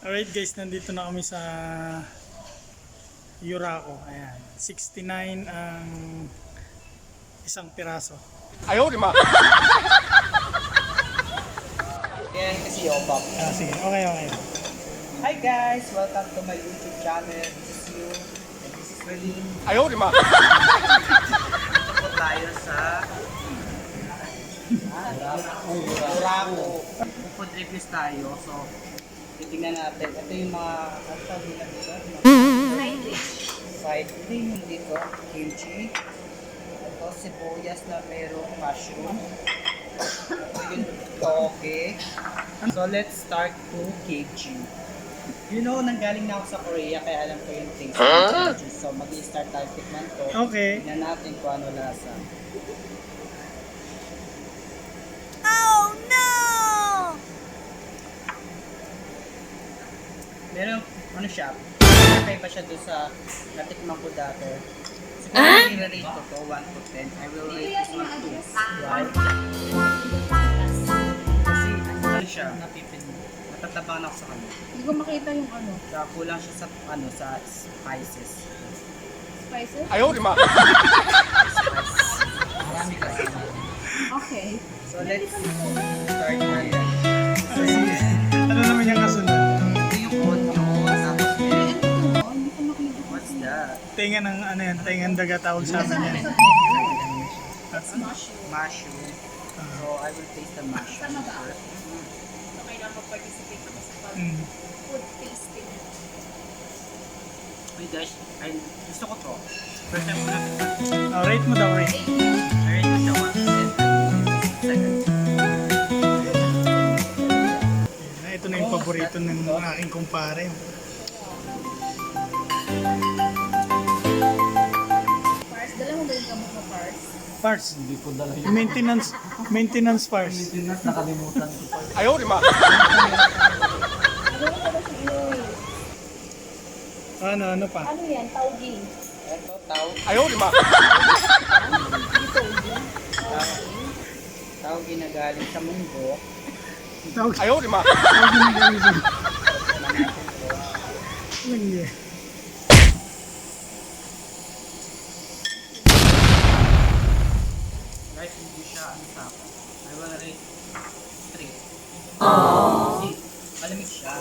Alright guys, nandito na kami sa Yuraco. Ayan, 69 ang isang piraso. Ayaw, di ma! Yan kasi yobak. Sige, okay. Hi guys! Welcome to my YouTube channel. This is you. And this is Relin. Ayaw, di ma! Ito po tayo sa Yuraco. Food reviews tayo. So, titingnan natin. Ito yung mga tawag nila dito. Side dish yung dito. Kimchi. Ito sibuyas na merong mushroom. Ito yung toge. So let's start to kimchi. You know, nanggaling na ako sa Korea kaya alam ko yung things. So mag-i-start tayo tikman to. Okay. Tingnan natin kung ano lasa. Meron, ano siya, kakaiba siya doon sa natikman ko dati. Siguro i-rate ko to, 1 to 10. I will rate this one 2. Why? Kasi ano siya, natatabang ako sa kanya. Hindi ko makita yung ano. Kaya kulang siya sa, sa spices. Spices? Ayaw, di ma! Marami kasi. Okay. So let's start na yan. Ano naman yung kasunod? Ito yung onion, tapos meron. Oh, hindi ko makita. What's that? Tenga ng ano yan, tengang daga tawag sa amin yan. Mushroom. So I will taste the mushroom first. Kailangan mag-participate ako sa Mm. food tasting. Uy guys, gusto ko to. First time ko na Rate mo daw, rate. I rate ko siya 1 to 10. Second. Ito na yung paborito ng aking kumpare. Pars, dala mo ba yung gamot na pars? Parts. Hindi ko dala yun. Maintenance parts. Nakalimutan ko pa. Ayaw, di ma! Ano ko ba si Iloy? Ano pa? Ano yan? Taugi. Ito, tao. Ayaw, di ma! Tao ginagaling sa mundo. Tawag Ayaw, di ma! Hindi. Guys, hindi siya ano sa akin. I will rate 3. Kasi malamig siya.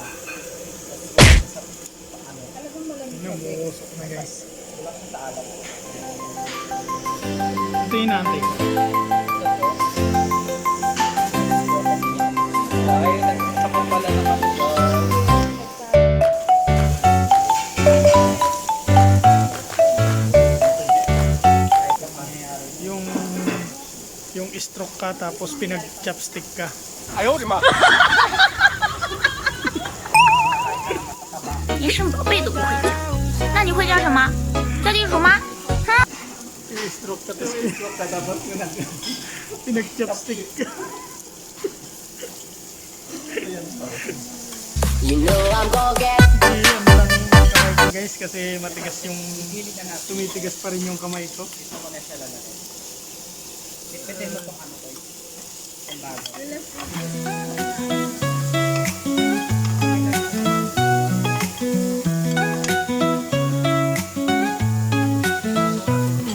Talagang malamig Yung kasi. buusok na guys. Wala siya sa alam. Ito yung natin. Ay, nagsasama pala naman siya. Yung stroke ka tapos pinag-chopstick ka. Ayaw, di ma! 连生宝贝都不会叫，那你会叫什么？叫地鼠吗？ Yung stroke ka tapos pinag-chopstick ka. You know I'm gonna get Hindi, ano lang kamay ko guys kasi matigas yung tumitigas pa rin yung kamay ko. Ito ko na siya lalagay. Pipitin mo itong ano ko. Ang bago.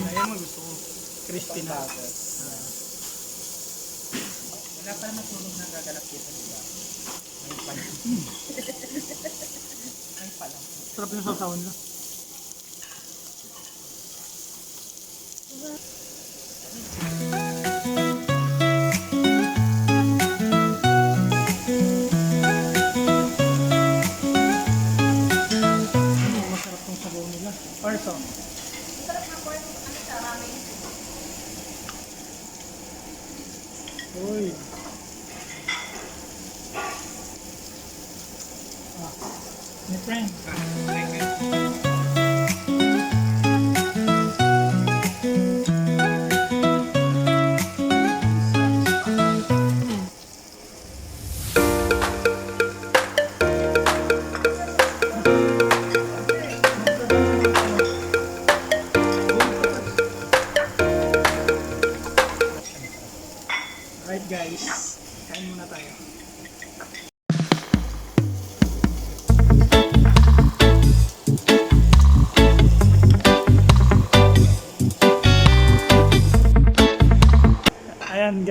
Ayan mo gusto ko. Crispy na. Wala pa naman tulog na gaganap dito, diba? Ngayon pa lang. Ngayon pa lang. Sarap yung sasawan nila. Masarap tong sabaw nila. Arso. Sarap na pork. Ano siya? Ramen. Uy. My friend.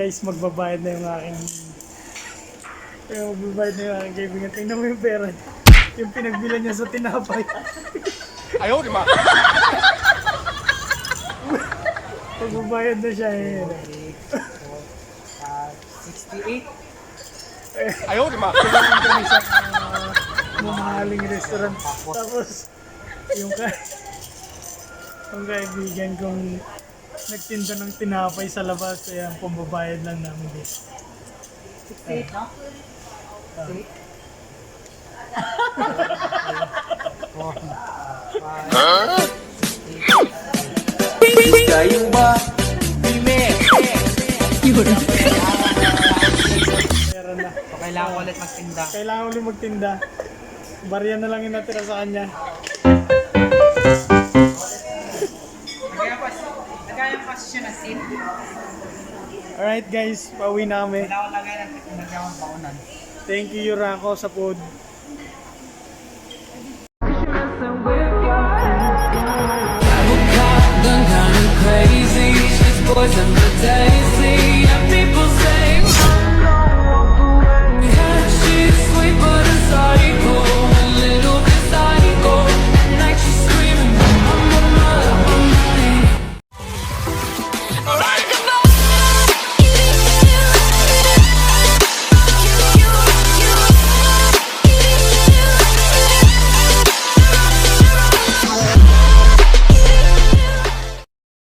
guys, magbabayad na yung aking magbabayad na yung aking kaibigan. Tingnan mo yung pera. Yung pinagbilan niya sa tinapay. 哎呦我的妈！ Magbabayad na siya eh. 68. 哎呦我的妈！ Kailangan kami sa mamahaling restaurant. Tapos, yung kaibigan kong nagtinda ng tinapay sa labas, kaya ang pambabayad lang namin dito. 68, no? 68. Kayo ba? Pera na. So, kailangan ko ulit magtinda. Kailangan ulit magtinda. Barya na lang yung natira sa kanya. Nagkaya pa siya na sin. Alright guys, pauwi na kami. Wala ko lagay ng nagkawang paunan. Thank you Yurako sa food. Crazy, she's poison for Daisy.